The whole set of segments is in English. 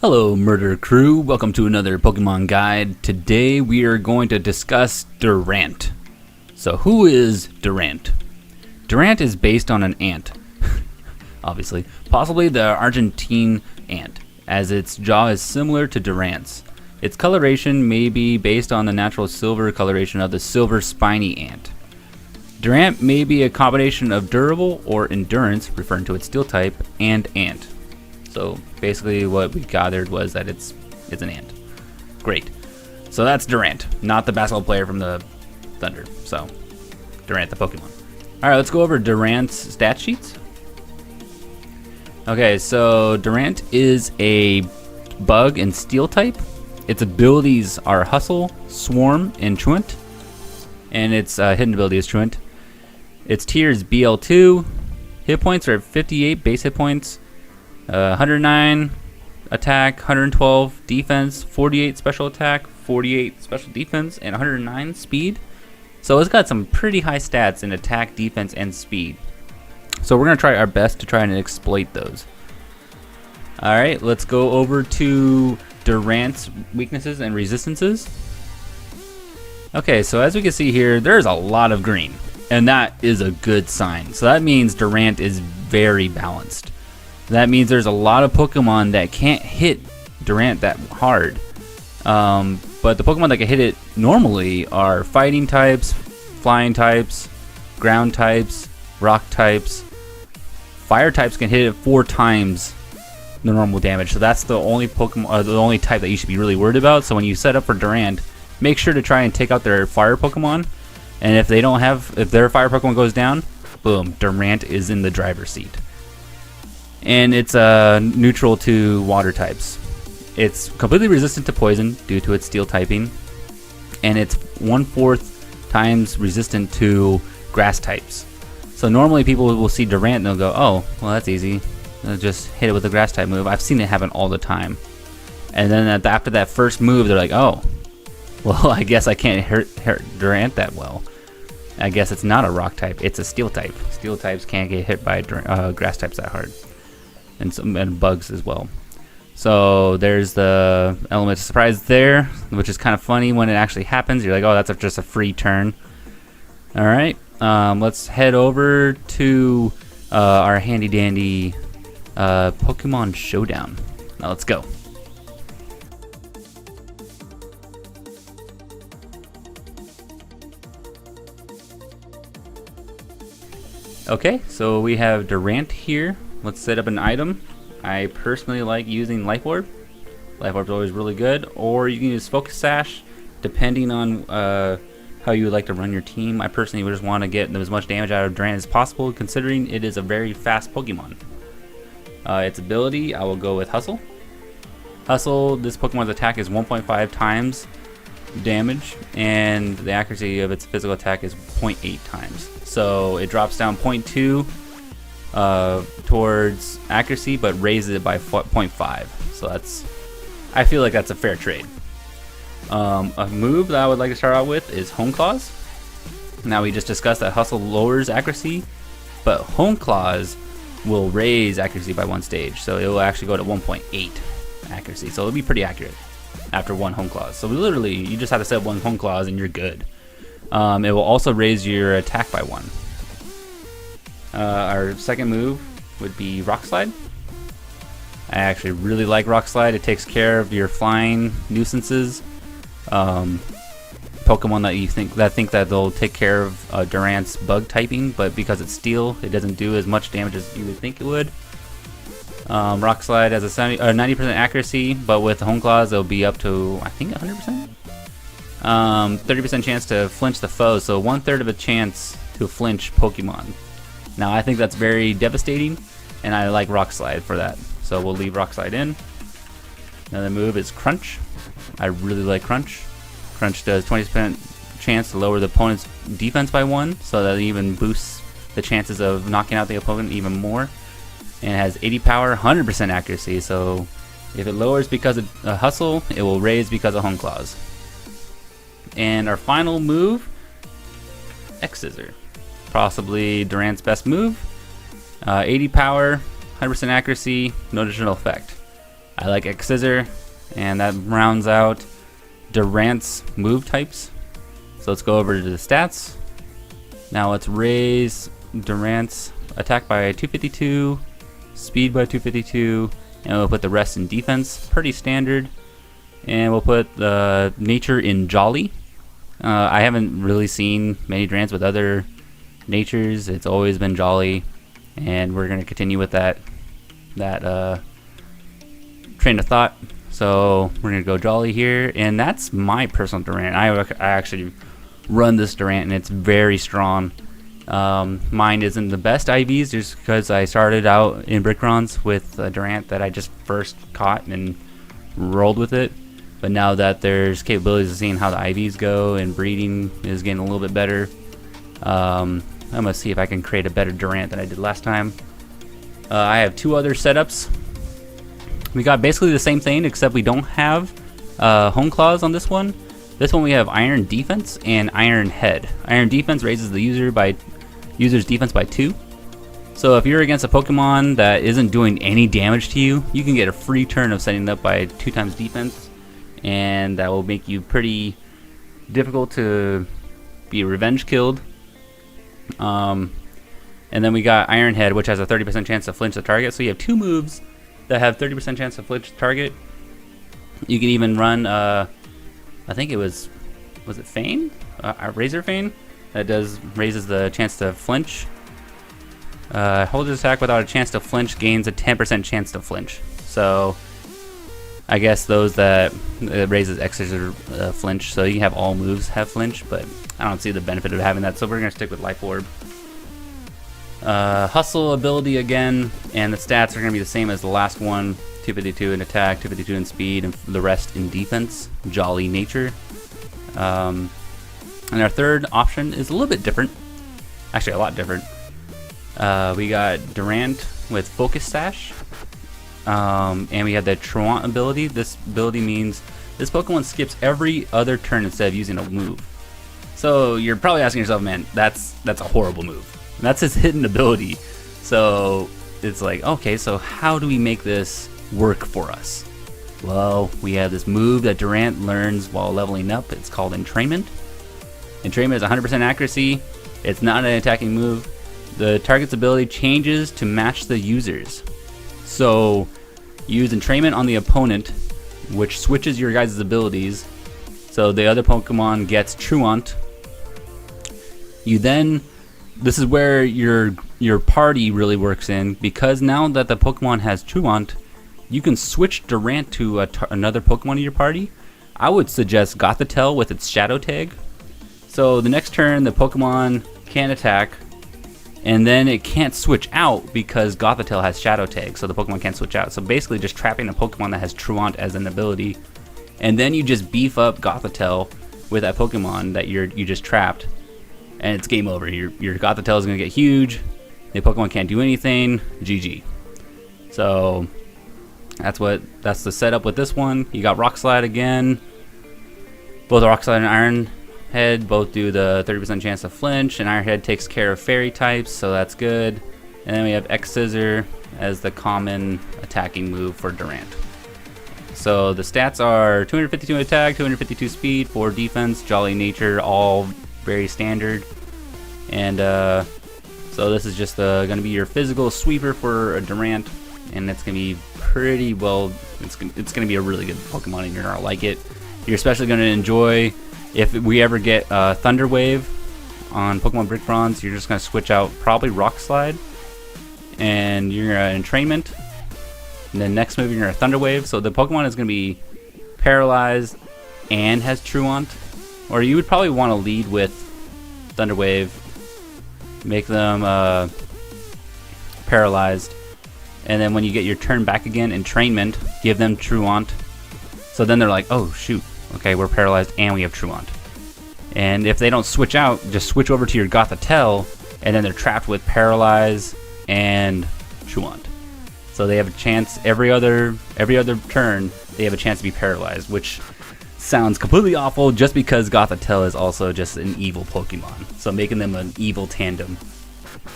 Hello, Murder Crew. Welcome to another Pokemon Guide. Today we are going to discuss Durant. So, who is Durant? Durant is based on an ant, obviously, possibly the Argentine ant, as its jaw is similar to Durant's. Its coloration may be based on the natural silver coloration of the silver spiny ant. Durant may be a combination of durable or endurance, referring to its steel type, and ant. So basically what we gathered was that it's an ant. Great. So that's Durant, not the basketball player from the Thunder. So Durant, the Pokemon. Alright, let's go over Durant's stat sheets. Okay, so Durant is a bug and steel type. Its abilities are Hustle, Swarm, and Truant. And its hidden ability is Truant. Its tier is BL2. Hit points are 58 base hit points. 109 attack, 112 defense, 48 special attack, 48 special defense, and 109 speed. So it's got some pretty high stats in attack, defense, and speed. So we're going to try our best to try and exploit those. Alright, let's go over to Durant's weaknesses and resistances. Okay, so as we can see here, there's a lot of green, and that is a good sign. So that means Durant is very balanced. That means there's a lot of Pokemon that can't hit Durant that hard. But the Pokemon that can hit it normally are fighting types, flying types, ground types, rock types. Fire types can hit it 4 times the normal damage. So that's the only Pokemon, the only type that you should be really worried about. So when you set up for Durant, make sure to try and take out their fire Pokemon. And if they don't have, if their fire Pokemon goes down, boom, Durant is in the driver's seat. And it's neutral to water types. It's completely resistant to poison due to its steel typing, and it's 1/4 times resistant to grass types. So normally people will see Durant and they'll go, "Oh, well that's easy. I'll just hit it with a grass type move." I've seen it happen all the time. And then after that first move, they're like, "Oh, well I guess I can't hurt Durant that well. I guess it's not a rock type. It's a steel type. Steel types can't get hit by grass types that hard." And bugs as well. So there's the element of surprise there, which is kind of funny when it actually happens. You're like, oh, that's just a free turn. All right, let's head over to our handy dandy Pokemon Showdown. Now let's go. Okay, so we have Durant here. Let's set up an item. I personally like using Life Orb. Life Orb's always really good. Or you can use Focus Sash, depending on how you would like to run your team. I personally would just want to get as much damage out of Durant as possible, considering it is a very fast Pokemon. Its ability, I will go with Hustle. Hustle, this Pokemon's attack is 1.5 times damage, and the accuracy of its physical attack is 0.8 times. So it drops down 0.2 towards accuracy, but raises it by 0.5. So I feel like that's a fair trade. A move that I would like to start out with is Hone Claws. Now we just discussed that Hustle lowers accuracy, but Hone Claws will raise accuracy by 1 stage. So it will actually go to 1.8 accuracy. So it'll be pretty accurate after 1 Hone Claws. So literally, you just have to set 1 Hone Claws and you're good. It will also raise your attack by 1. Our second move would be Rock Slide. I actually really like Rock Slide. It takes care of your flying nuisances. Pokemon that think that they'll take care of Durant's bug typing, but because it's steel, it doesn't do as much damage as you would think it would. Rock Slide has a 90% accuracy, but with Hone Claws, it'll be up to, I think, 100%. 30% chance to flinch the foe, so 1/3 of a chance to flinch Pokemon. Now I think that's very devastating, and I like Rock Slide for that. So we'll leave Rock Slide in. Another move is Crunch. I really like Crunch. Crunch does 20% chance to lower the opponent's defense by 1, so that even boosts the chances of knocking out the opponent even more. And it has 80 power, 100% accuracy, so if it lowers because of Hustle, it will raise because of Hone Claws. And our final move, X-Scissor. Possibly Durant's best move. 80 power, 100% accuracy, no additional effect. I like X Scissor, and that rounds out Durant's move types. So let's go over to the stats. Now let's raise Durant's attack by 252, speed by 252, and we'll put the rest in defense. Pretty standard. And we'll put the nature in Jolly. I haven't really seen many Durants with other natures. It's always been Jolly, and we're going to continue with that train of thought. So we're going to go Jolly here, and that's my personal Durant. I actually run this Durant, and it's very strong. Mine isn't the best IVs just because I started out in Brick Bronze with a Durant that I just first caught and rolled with it. But now that there's capabilities of seeing how the IVs go and breeding is getting a little bit better, I'm going to see if I can create a better Durant than I did last time. I have two other setups. We got basically the same thing, except we don't have Home Claws on this one. This one we have Iron Defense and Iron Head. Iron Defense raises the user's defense by 2. So if you're against a Pokemon that isn't doing any damage to you, you can get a free turn of setting it up by 2 times defense, and that will make you pretty difficult to be revenge killed. And then we got Iron Head, which has a 30% chance to flinch the target. So you have 2 moves that have 30% chance to flinch the target. You can even run, I think it was it Feign? Razor Feign? That raises the chance to flinch. Holds attack without a chance to flinch gains a 10% chance to flinch. So I guess those that raises X's are flinch, so you can have all moves have flinch, but I don't see the benefit of having that, so we're going to stick with Life Orb. Hustle ability again, and the stats are going to be the same as the last one. 252 in attack, 252 in speed, and the rest in defense. Jolly nature. And our third option is a little bit different. Actually, a lot different. We got Durant with Focus Sash. And we have the Truant ability. This ability means this Pokemon skips every other turn instead of using a move. So you're probably asking yourself, man, that's a horrible move. And that's his hidden ability. So it's like, okay, so how do we make this work for us? Well, we have this move that Durant learns while leveling up. It's called Entrainment. Entrainment is 100% accuracy. It's not an attacking move. The target's ability changes to match the user's. So you use Entrainment on the opponent, which switches your guys' abilities. So the other Pokemon gets Truant. You then, this is where your party really works in, because now that the Pokemon has Truant, you can switch Durant to another Pokemon in your party. I would suggest Gothitelle with its Shadow Tag. So the next turn, the Pokemon can't attack, and then it can't switch out because Gothitelle has Shadow Tag, so the Pokemon can't switch out. So basically just trapping a Pokemon that has Truant as an ability, and then you just beef up Gothitelle with that Pokemon that you just trapped, and it's game over. Your Gothitelle is going to get huge, the Pokemon can't do anything, GG. So that's the setup with this one. You got Rock Slide again. Both Rock Slide and Iron Head both do the 30% chance to flinch, and Iron Head takes care of fairy types, so that's good. And then we have X Scissor as the common attacking move for Durant. So the stats are 252 attack, 252 speed, 4 defense, Jolly nature, all very standard. And so this is just going to be your physical sweeper for a Durant, and it's going to be pretty well. It's going to be a really good Pokemon, and you're going to like it. You're especially going to enjoy. If we ever get Thunder Wave on Pokemon Brick Bronze, you're just going to switch out probably Rock Slide, and you're going to Entrainment, and then next move you're going to Thunder Wave. So the Pokemon is going to be paralyzed and has Truant, or you would probably want to lead with Thunder Wave, make them paralyzed, and then when you get your turn back again, Entrainment, give them Truant. So then they're like, oh shoot, okay, we're paralyzed and we have Truant. And if they don't switch out, just switch over to your Gothitelle, and then they're trapped with Paralyze and Truant. So they have a chance every other turn. They have a chance to be paralyzed, which sounds completely awful just because Gothitelle is also just an evil Pokemon. So making them an evil tandem,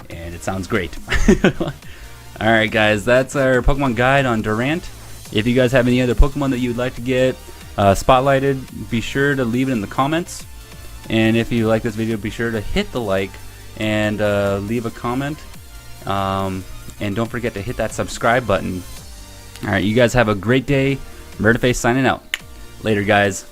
and it sounds great. Alright guys, that's our Pokemon guide on Durant. If you guys have any other Pokemon that you would like to get spotlighted, be sure to leave it in the comments. And if you like this video, be sure to hit the like and leave a comment. And don't forget to hit that subscribe button. Alright, you guys have a great day. Murderface signing out. Later, guys.